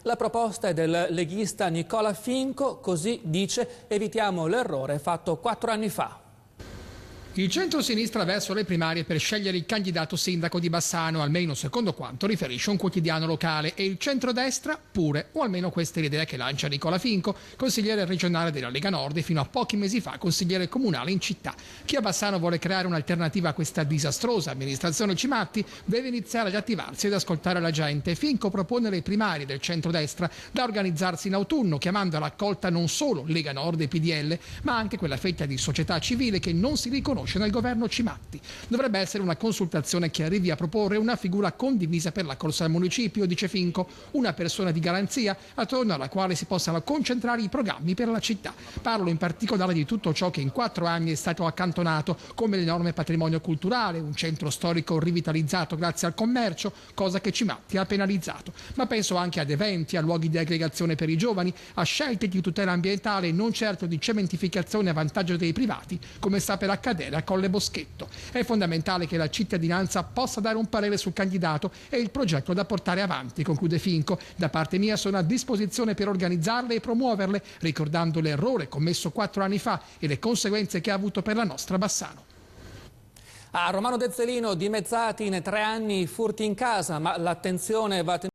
La proposta è del leghista Nicola Finco, così dice: evitiamo l'errore fatto 4 anni fa. Il centro-sinistra verso le primarie per scegliere il candidato sindaco di Bassano, almeno secondo quanto riferisce un quotidiano locale, e il centrodestra pure, o almeno questa è l'idea che lancia Nicola Finco, consigliere regionale della Lega Nord e fino a pochi mesi fa consigliere comunale in città. Chi a Bassano vuole creare un'alternativa a questa disastrosa amministrazione Cimatti deve iniziare ad attivarsi ed ascoltare la gente. Finco propone le primarie del centrodestra da organizzarsi in autunno, chiamando all'accolta non solo Lega Nord e PDL, ma anche quella fetta di società civile che non si riconosce nel governo Cimatti. Dovrebbe essere una consultazione che arrivi a proporre una figura condivisa per la corsa al municipio, dice Finco, una persona di garanzia attorno alla quale si possano concentrare i programmi per la città. Parlo in particolare di tutto ciò che in 4 anni è stato accantonato, come l'enorme patrimonio culturale, un centro storico rivitalizzato grazie al commercio, cosa che Cimatti ha penalizzato. Ma penso anche ad eventi, a luoghi di aggregazione per i giovani, a scelte di tutela ambientale e non certo di cementificazione a vantaggio dei privati, come sta per accadere a Colle Boschetto. È fondamentale che la cittadinanza possa dare un parere sul candidato e il progetto da portare avanti, conclude Finco. Da parte mia sono a disposizione per organizzarle e promuoverle, ricordando l'errore commesso 4 anni fa e le conseguenze che ha avuto per la nostra Bassano. A Romano Dezzelino dimezzati in 3 anni furti in casa, ma l'attenzione va tenuta